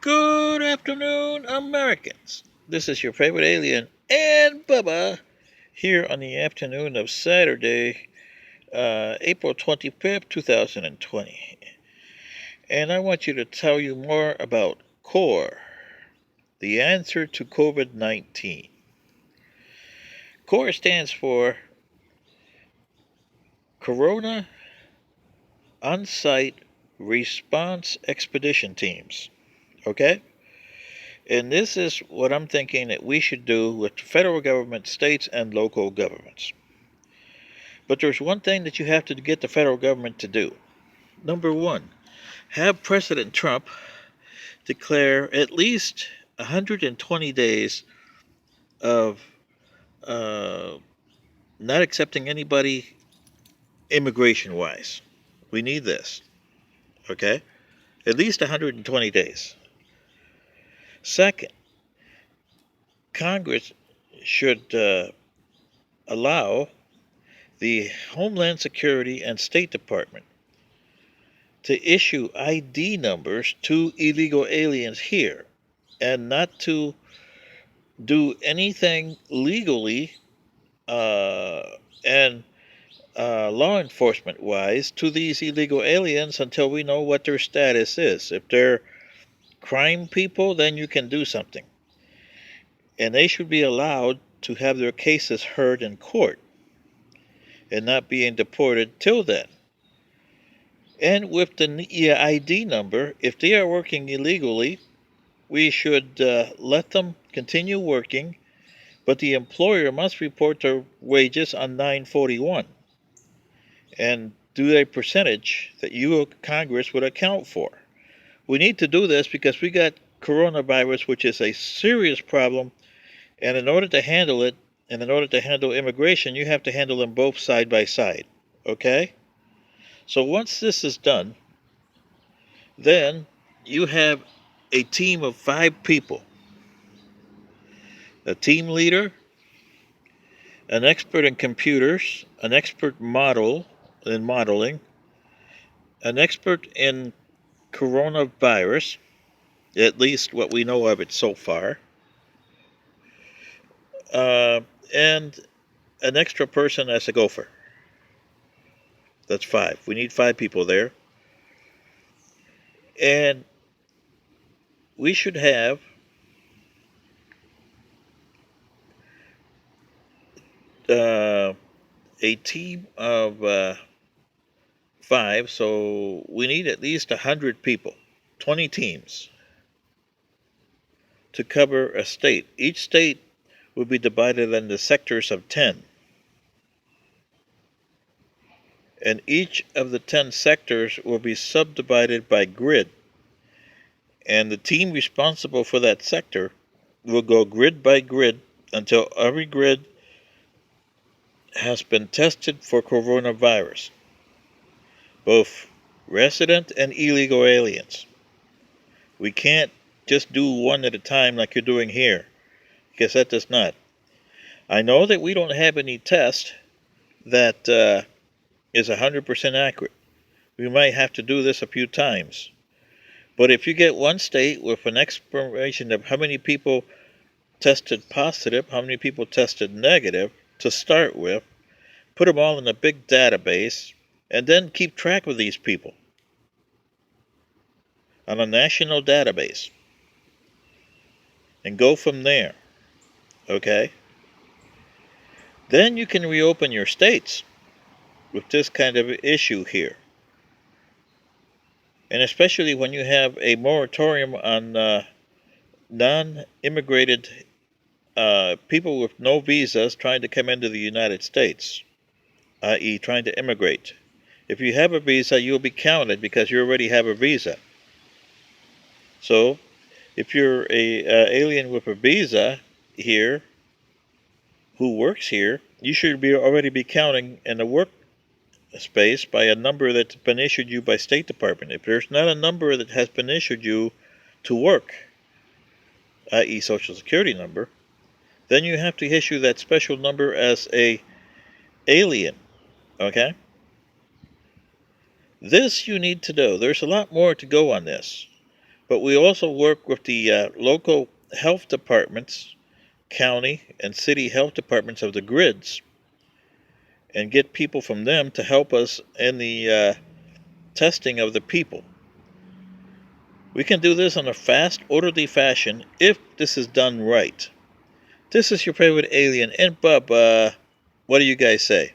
Good afternoon, Americans. This is your favorite alien and Bubba here on the afternoon of Saturday, April 25th, 2020. And I want you to tell you more about CORE, the answer to COVID 19. CORE stands for Corona Onsite Response Expedition Teams. Okay? And this is what I'm thinking that we should do with the federal government, states, and local governments. But there's one thing that you have to get the federal government to do. Number one, have President Trump declare at least 120 days of not accepting anybody immigration wise. We need this, okay? At least 120 days. Second, Congress should allow the Homeland Security and State Department to issue ID numbers to illegal aliens here and not to do anything legally and law enforcement wise to these illegal aliens until we know what their status is. If they're crime people, then you can do something. And they should be allowed to have their cases heard in court and not being deported till then. And with the ID number, if they are working illegally, we should let them continue working, but the employer must report their wages on 941 and do a percentage that you, Congress, would account for. We need to do this because we got coronavirus, which is a serious problem, and in order to handle it, and in order to handle immigration, you have to handle them both side by side, okay? So once this is done, then you have a team of 5 people. A team leader, an expert in computers, an expert in modeling, an expert in coronavirus, at least what we know of it so far, and an extra person as a gopher. That's 5. We need 5 people there. And we should have a team of 5, so we need at least 100 people, 20 teams, to cover a state. Each state will be divided into sectors of 10. And each of the 10 sectors will be subdivided by grid. And the team responsible for that sector will go grid by grid until every grid has been tested for coronavirus, both resident and illegal aliens. We can't just do one at a time like you're doing here, because that does not. I know that we don't have any test that is 100% accurate. We might have to do this a few times. But if you get one state with an explanation of how many people tested positive, how many people tested negative to start with, put them all in a big database, and then keep track of these people on a national database and go from there, okay? Then you can reopen your states with this kind of issue here. And especially when you have a moratorium on non-immigrated people with no visas trying to come into the United States, i.e. trying to immigrate. If you have a visa, you'll be counted because you already have a visa. So, if you're a alien with a visa here, who works here, you should already be counting in the work space by a number that's been issued you by State Department. If there's not a number that has been issued you to work, i.e. Social Security number, then you have to issue that special number as a alien, okay? This you need to know. There's a lot more to go on this. But we also work with the local health departments, county and city health departments of the grids, and get people from them to help us in the testing of the people. We can do this in a fast, orderly fashion if this is done right. This is your favorite alien, and Bub. What do you guys say?